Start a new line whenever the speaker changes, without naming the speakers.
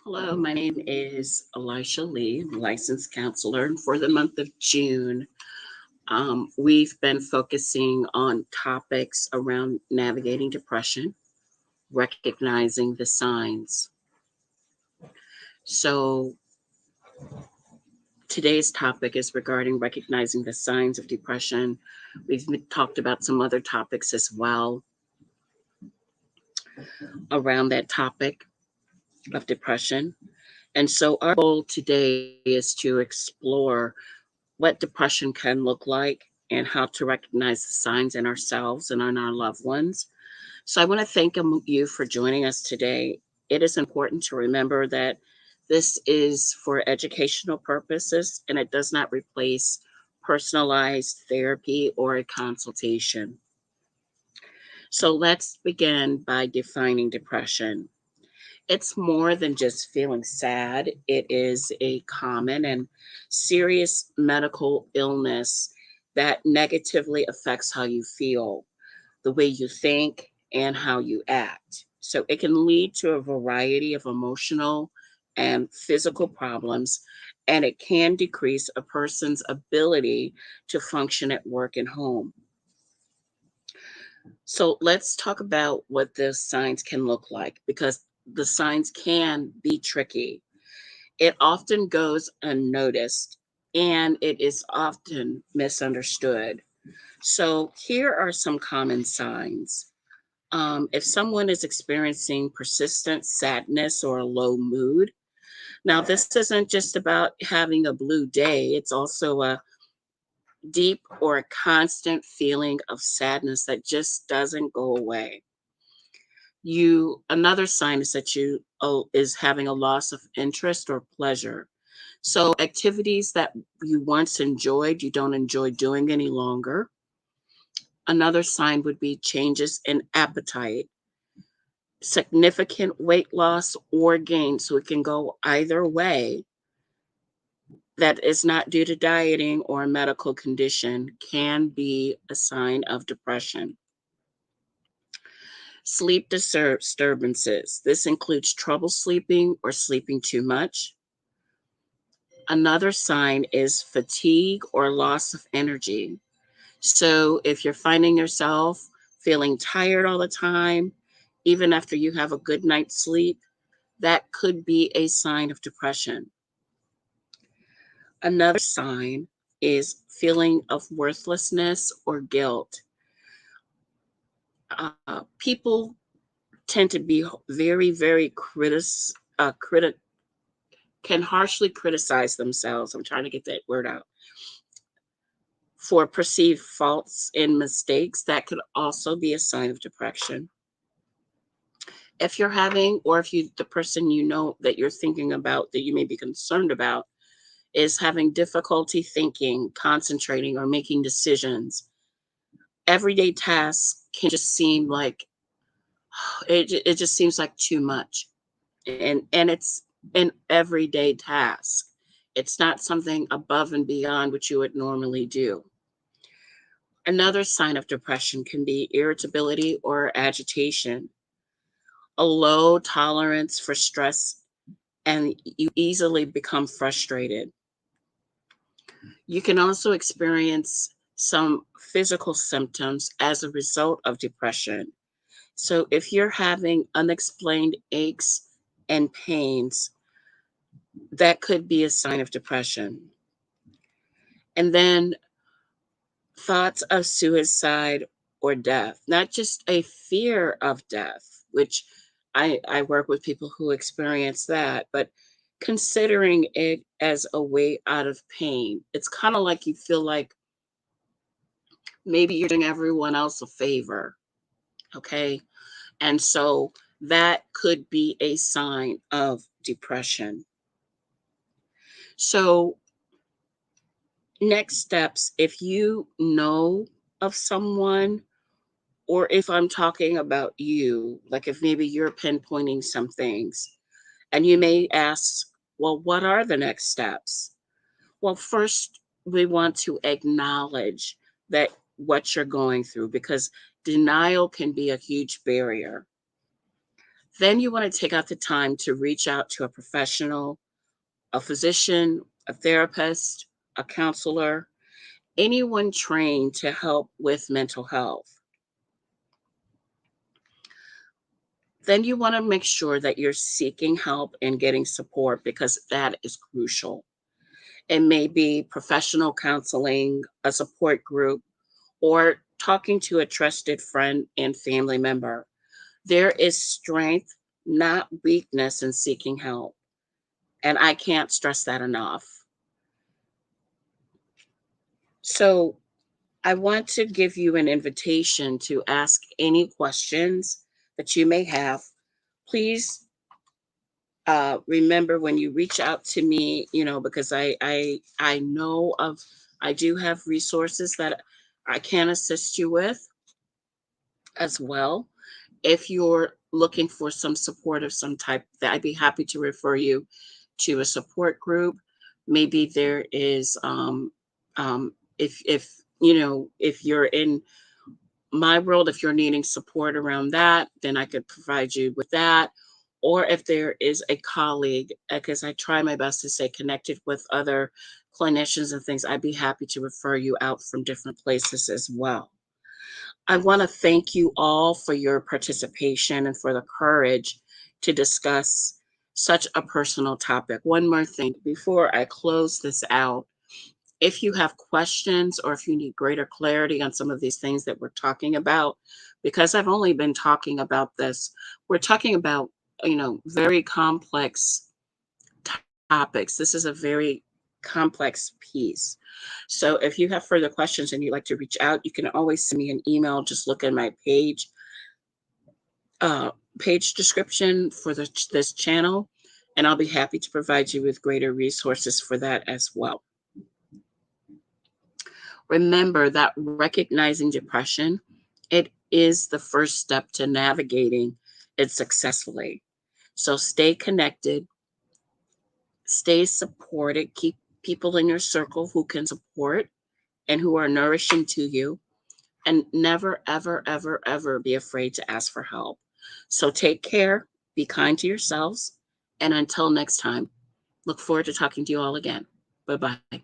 Hello, my name is Elisha Lee, I'm a licensed counselor. And for the month of June, we've been focusing on topics around navigating depression, recognizing the signs. So today's topic is regarding recognizing the signs of depression. We've talked about some other topics as well around that topic of depression. And so our goal today is to explore what depression can look like and how to recognize the signs in ourselves and in our loved ones. So I want to thank you for joining us today. It is important to remember that this is for educational purposes and it does not replace personalized therapy or a consultation. So let's begin by defining depression. It's more than just feeling sad. It is a common and serious medical illness that negatively affects how you feel, the way you think, and how you act. So it can lead to a variety of emotional and physical problems, and it can decrease a person's ability to function at work and home. So let's talk about what the signs can look like because the signs can be tricky. It often goes unnoticed and it is often misunderstood. So here are some common signs. If someone is experiencing persistent sadness or a low mood, now this isn't just about having a blue day, it's also a deep or a constant feeling of sadness that just doesn't go away. Another sign is that you is having a loss of interest or pleasure. So activities that you once enjoyed, you don't enjoy doing any longer. Another sign would be changes in appetite, significant weight loss or gain. So it can go either way. That is not due to dieting or a medical condition, can be a sign of depression. Sleep disturbances. This includes trouble sleeping or sleeping too much. Another sign is fatigue or loss of energy. So if you're finding yourself feeling tired all the time, even after you have a good night's sleep, that could be a sign of depression. Another sign is feeling of worthlessness or guilt. People tend to be very, very can harshly criticize themselves. I'm trying to get that word out for perceived faults and mistakes. That could also be a sign of depression. If you're having, or if the person you know that you're thinking about, that you may be concerned about, is having difficulty thinking, concentrating, or making decisions, everyday tasks can just seem like it just seems like too much. And it's an everyday task. It's not something above and beyond what you would normally do. Another sign of depression can be irritability or agitation, a low tolerance for stress, and you easily become frustrated. You can also experience some physical symptoms as a result of depression. So if you're having unexplained aches and pains, that could be a sign of depression. And then thoughts of suicide or death, not just a fear of death, which I work with people who experience that, but considering it as a way out of pain. It's kind of like you feel like maybe you're doing everyone else a favor. Okay. And so that could be a sign of depression. So, next steps, if you know of someone, or if I'm talking about you, like if maybe you're pinpointing some things, and you may ask, well, what are the next steps? Well, first, we want to acknowledge that what you're going through because denial can be a huge barrier. Then you want to take out the time to reach out to a professional, a physician, a therapist, a counselor, anyone trained to help with mental health. Then you want to make sure that you're seeking help and getting support because that is crucial. It may be professional counseling, a support group, or talking to a trusted friend and family member. There is strength, not weakness, in seeking help. And I can't stress that enough. So, I want to give you an invitation to ask any questions that you may have. Please remember when you reach out to me, because I know of, I do have resources that I can assist you with as well. If you're looking for some support of some type, that I'd be happy to refer you to a support group. Maybe there is, if if you're in my world, if you're needing support around that, then I could provide you with that. Or if there is a colleague, because I try my best to stay connected with other clinicians and things, I'd be happy to refer you out from different places as well. I want to thank you all for your participation and for the courage to discuss such a personal topic. One more thing before I close this out. If you have questions or if you need greater clarity on some of these things that we're talking about, because I've only been talking about this, we're talking about, very complex topics. This is a very complex piece. So if you have further questions and you'd like to reach out, you can always send me an email. Just look at my uh, page description for this channel, and I'll be happy to provide you with greater resources for that as well. Remember that recognizing depression, it is the first step to navigating it successfully. So stay connected, stay supported, keep people in your circle who can support and who are nourishing to you, and never, ever, ever, ever be afraid to ask for help. So take care, be kind to yourselves, and until next time, look forward to talking to you all again. Bye bye.